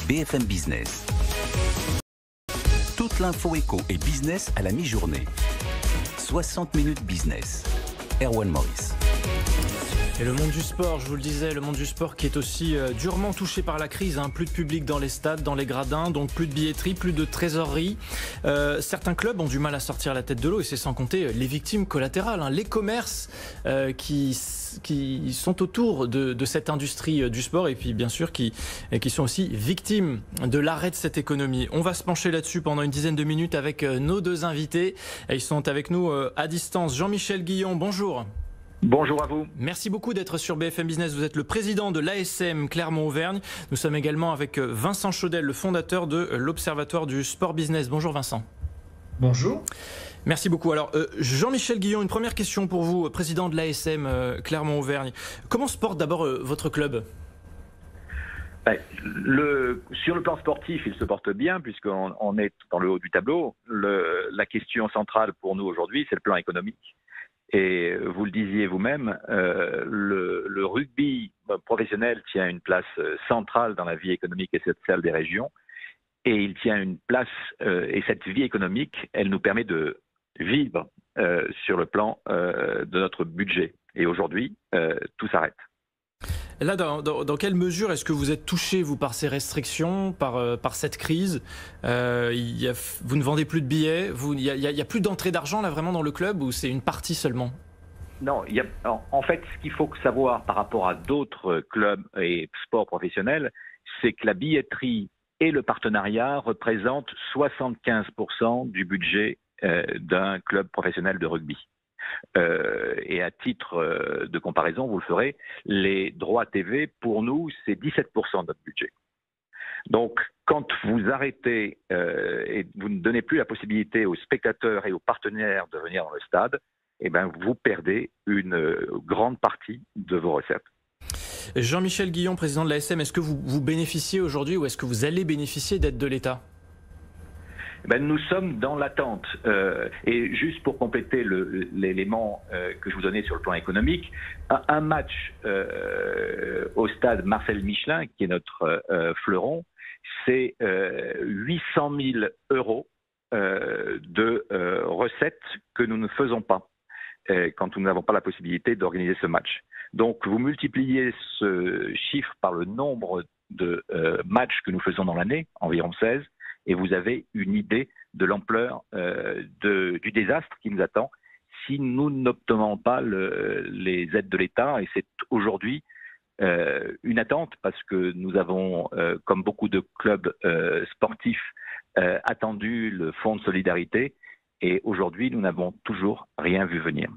BFM Business. Toute l'info éco et business à la mi-journée. 60 minutes business. Erwan Maurice. Et le monde du sport, je vous le disais, le monde du sport qui est aussi durement touché par la crise. Plus de public dans les stades, dans les gradins, donc plus de billetterie, plus de trésorerie. Certains clubs ont du mal à sortir la tête de l'eau et c'est sans compter les victimes collatérales, les commerces qui sont autour de cette industrie du sport et puis bien sûr qui sont aussi victimes de l'arrêt de cette économie. On va se pencher là-dessus pendant une dizaine de minutes avec nos deux invités. Ils sont avec nous à distance. Jean-Michel Guillon, bonjour. Bonjour à vous. Merci beaucoup d'être sur BFM Business. Vous êtes le président de l'ASM Clermont-Auvergne. Nous sommes également avec Vincent Chaudel, le fondateur de l'Observatoire du Sport Business. Bonjour Vincent. Bonjour. Merci beaucoup. Alors Jean-Michel Guillon, une première question pour vous, président de l'ASM Clermont-Auvergne. Comment se porte d'abord votre club ? Sur le plan sportif, il se porte bien puisqu'on est dans le haut du tableau. La question centrale pour nous aujourd'hui, c'est le plan économique. Et vous le disiez vous-même, le rugby professionnel tient une place centrale dans la vie économique et sociale des régions. Et il tient une place, et cette vie économique, elle nous permet de vivre sur le plan de notre budget. Et aujourd'hui, tout s'arrête. Là, dans quelle mesure est-ce que vous êtes touché, vous, par ces restrictions, par cette crise ? Vous ne vendez plus de billets, il y a plus d'entrée d'argent là vraiment dans le club ou c'est une partie seulement ? Non, en fait, ce qu'il faut savoir par rapport à d'autres clubs et sports professionnels, c'est que la billetterie et le partenariat représentent 75% du budget d'un club professionnel de rugby. Et à titre de comparaison, vous le ferez, les droits TV, pour nous, c'est 17% de notre budget. Donc, quand vous arrêtez et vous ne donnez plus la possibilité aux spectateurs et aux partenaires de venir dans le stade, eh ben, vous perdez une grande partie de vos recettes. Jean-Michel Guillon, président de l'ASM, est-ce que vous bénéficiez aujourd'hui ou est-ce que vous allez bénéficier d'aide de l'État ? Nous sommes dans l'attente. Et juste pour compléter l'élément que je vous donnais sur le plan économique, un match au stade Marcel Michelin, qui est notre fleuron, c'est 800 000 euros de recettes que nous ne faisons pas quand nous n'avons pas la possibilité d'organiser ce match. Donc vous multipliez ce chiffre par le nombre de matchs que nous faisons dans l'année, environ 16, et vous avez une idée de l'ampleur du désastre qui nous attend si nous n'obtenons pas les aides de l'État. Et c'est aujourd'hui une attente parce que nous avons, comme beaucoup de clubs sportifs, attendu le fonds de solidarité. Et aujourd'hui, nous n'avons toujours rien vu venir.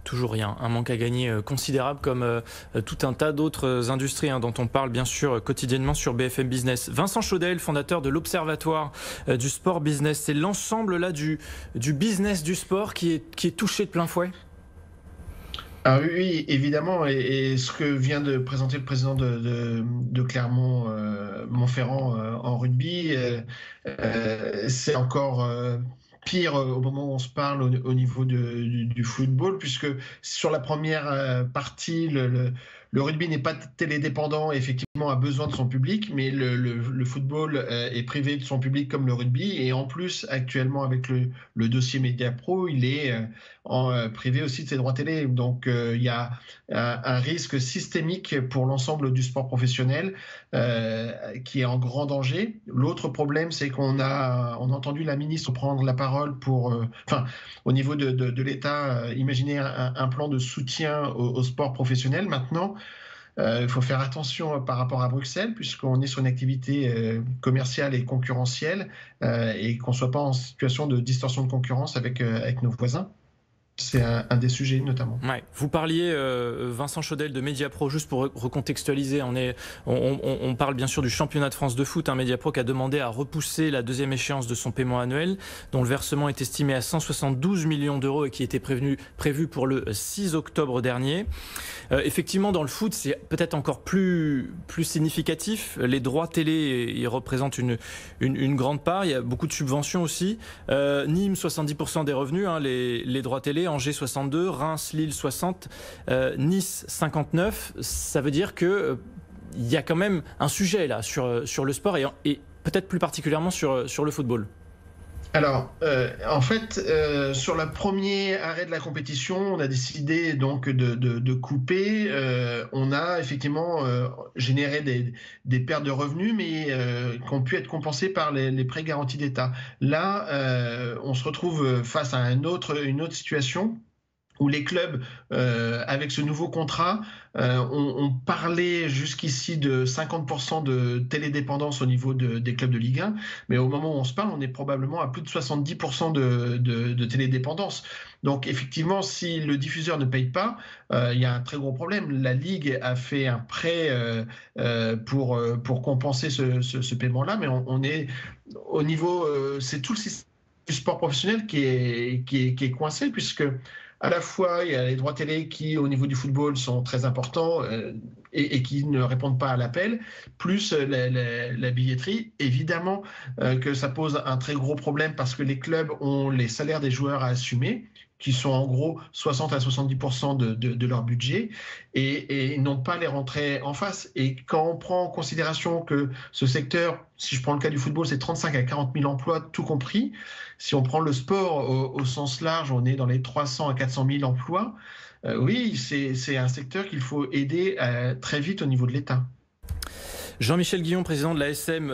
Toujours rien, un manque à gagner considérable comme tout un tas d'autres industries dont on parle bien sûr quotidiennement sur BFM Business. Vincent Chaudel, fondateur de l'Observatoire du Sport Business, c'est l'ensemble là du business du sport qui est touché de plein fouet ? Ah oui, évidemment, et ce que vient de présenter le président de Clermont-Montferrand en rugby, c'est encore pire au moment où on se parle au niveau du football, puisque sur la première partie, le rugby n'est pas télédépendant et effectivement a besoin de son public, mais le football est privé de son public comme le rugby, et en plus actuellement avec le dossier Mediapro, il est privé aussi de ses droits télé. Donc il y a un risque systémique pour l'ensemble du sport professionnel qui est en grand danger. L'autre problème, c'est qu'on a entendu la ministre prendre la parole pour, au niveau de l'État, imaginer un plan de soutien au sport professionnel. Maintenant, il faut faire attention par rapport à Bruxelles, puisqu'on est sur une activité commerciale et concurrentielle et qu'on ne soit pas en situation de distorsion de concurrence avec nos voisins. C'est un des sujets notamment. Ouais. Vous parliez, Vincent Chaudel, de Mediapro, juste pour recontextualiser. On parle bien sûr du championnat de France de foot. Mediapro qui a demandé à repousser la deuxième échéance de son paiement annuel, dont le versement est estimé à 172 millions d'euros et qui était prévu pour le 6 octobre dernier. Effectivement, dans le foot, c'est peut-être encore plus significatif. Les droits télé, ils représentent une grande part. Il y a beaucoup de subventions aussi. Nîmes, 70% des revenus, les droits télé. Angers 62, Reims, Lille 60, Nice 59. Ça veut dire que il y a quand même un sujet là sur le sport et peut-être plus particulièrement sur le football. Alors, en fait, sur le premier arrêt de la compétition, on a décidé donc de couper. On a effectivement généré des pertes de revenus, mais qui ont pu être compensées par les prêts garantis d'État. Là, on se retrouve face à une autre situation où les clubs, avec ce nouveau contrat, ont parlé jusqu'ici de 50% de télédépendance au niveau des clubs de Ligue 1, mais au moment où on se parle, on est probablement à plus de 70% de télédépendance. Donc effectivement, si le diffuseur ne paye pas, il y a un très gros problème. La Ligue a fait un prêt pour compenser ce paiement-là, mais on est au niveau... c'est tout le système du sport professionnel qui est coincé, puisque à la fois, il y a les droits télé qui, au niveau du football, sont très importants et qui ne répondent pas à l'appel, plus la billetterie. Évidemment que ça pose un très gros problème parce que les clubs ont les salaires des joueurs à assumer, qui sont en gros 60 à 70% de leur budget, et n'ont pas les rentrées en face. Et quand on prend en considération que ce secteur, si je prends le cas du football, c'est 35 à 40 000 emplois, tout compris. Si on prend le sport au sens large, on est dans les 300 à 400 000 emplois. Oui, c'est un secteur qu'il faut aider très vite au niveau de l'État. Jean-Michel Guillon, président de la SM,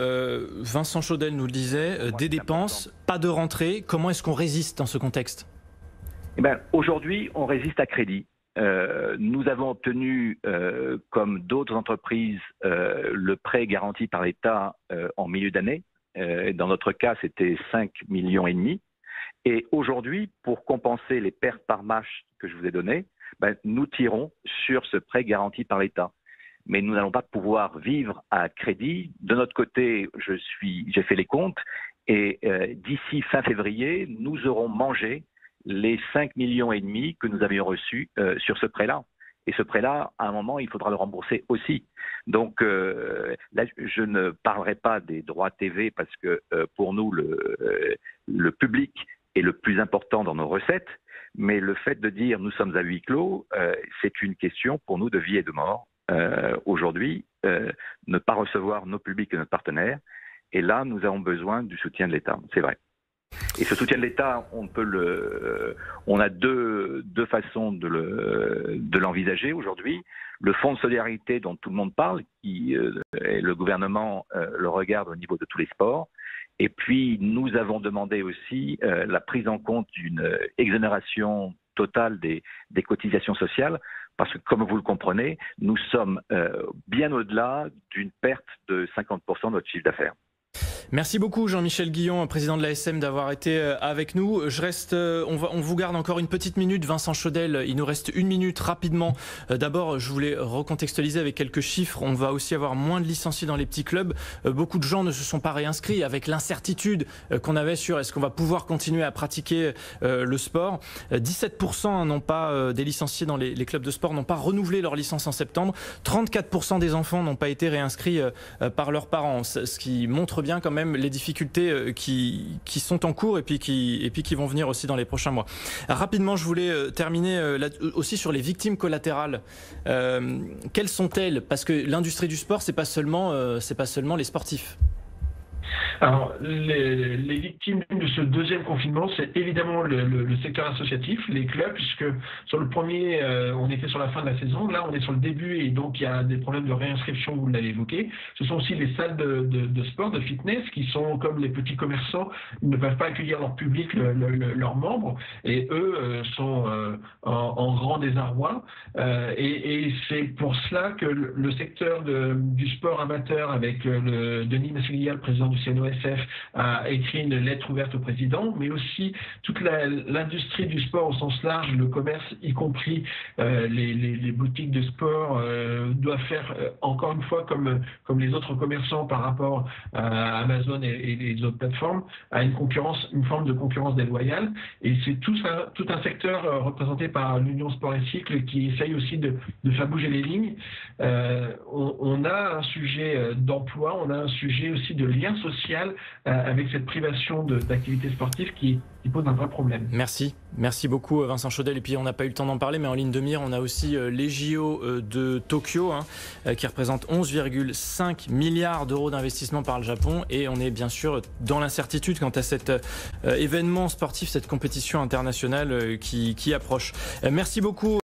Vincent Chaudel nous le disait, des dépenses, pas de rentrée. Comment est-ce qu'on résiste dans ce contexte ? Aujourd'hui, on résiste à crédit. Nous avons obtenu, comme d'autres entreprises, le prêt garanti par l'État en milieu d'année. Dans notre cas, c'était 5,5 millions. Et aujourd'hui, pour compenser les pertes par match que je vous ai données, nous tirons sur ce prêt garanti par l'État. Mais nous n'allons pas pouvoir vivre à crédit. De notre côté, j'ai fait les comptes et d'ici fin février, nous aurons mangé les 5,5 millions que nous avions reçus sur ce prêt-là. Et ce prêt-là, à un moment, il faudra le rembourser aussi. Donc là, je ne parlerai pas des droits TV parce que pour nous, le public est le plus important dans nos recettes. Mais le fait de dire nous sommes à huis clos, c'est une question pour nous de vie et de mort. Aujourd'hui, ne pas recevoir nos publics et nos partenaires. Et là, nous avons besoin du soutien de l'État, c'est vrai. Et ce soutien de l'État, on a deux façons de l'envisager aujourd'hui. Le fonds de solidarité dont tout le monde parle, et le gouvernement le regarde au niveau de tous les sports. Et puis, nous avons demandé aussi la prise en compte d'une exonération totale des cotisations sociales, parce que, comme vous le comprenez, nous sommes bien au-delà d'une perte de 50% de notre chiffre d'affaires. Merci beaucoup Jean-Michel Guillon, président de l'ASM, d'avoir été avec nous. On vous garde encore une petite minute. Vincent Chaudel, il nous reste une minute rapidement. D'abord, je voulais recontextualiser avec quelques chiffres. On va aussi avoir moins de licenciés dans les petits clubs. Beaucoup de gens ne se sont pas réinscrits avec l'incertitude qu'on avait sur est-ce qu'on va pouvoir continuer à pratiquer le sport. 17% n'ont pas des licenciés dans les clubs de sport, n'ont pas renouvelé leur licence en septembre. 34% des enfants n'ont pas été réinscrits par leurs parents, ce qui montre bien quand même les difficultés qui sont en cours et puis qui vont venir aussi dans les prochains mois. Rapidement, je voulais terminer aussi sur les victimes collatérales. Quelles sont-elles? Parce que l'industrie du sport, c'est pas seulement les sportifs. Alors, les victimes de ce deuxième confinement, c'est évidemment le secteur associatif, les clubs, puisque sur le premier, on était sur la fin de la saison, là on est sur le début et donc il y a des problèmes de réinscription, vous l'avez évoqué. Ce sont aussi les salles de sport, de fitness, qui sont comme les petits commerçants, ils ne peuvent pas accueillir leur public, leurs membres, et eux sont en grand désarroi. Et c'est pour cela que le secteur du sport amateur, avec Denis Massiglia, le président du CNOSF, a écrit une lettre ouverte au président, mais aussi toute l'industrie du sport au sens large, le commerce, y compris les boutiques de sport, doivent faire encore une fois comme les autres commerçants par rapport à Amazon et les autres plateformes, à une forme de concurrence déloyale. Et c'est tout un secteur représenté par l'Union Sport et Cycle qui essaye aussi de faire bouger les lignes. On a un sujet d'emploi, on a un sujet aussi de lien social mondial avec cette privation d'activité sportive qui pose un vrai problème. Merci beaucoup Vincent Chaudel. Et puis on n'a pas eu le temps d'en parler, mais en ligne de mire, on a aussi les JO de Tokyo qui représentent 11,5 milliards d'euros d'investissement par le Japon. Et on est bien sûr dans l'incertitude quant à cet événement sportif, cette compétition internationale qui approche. Merci beaucoup.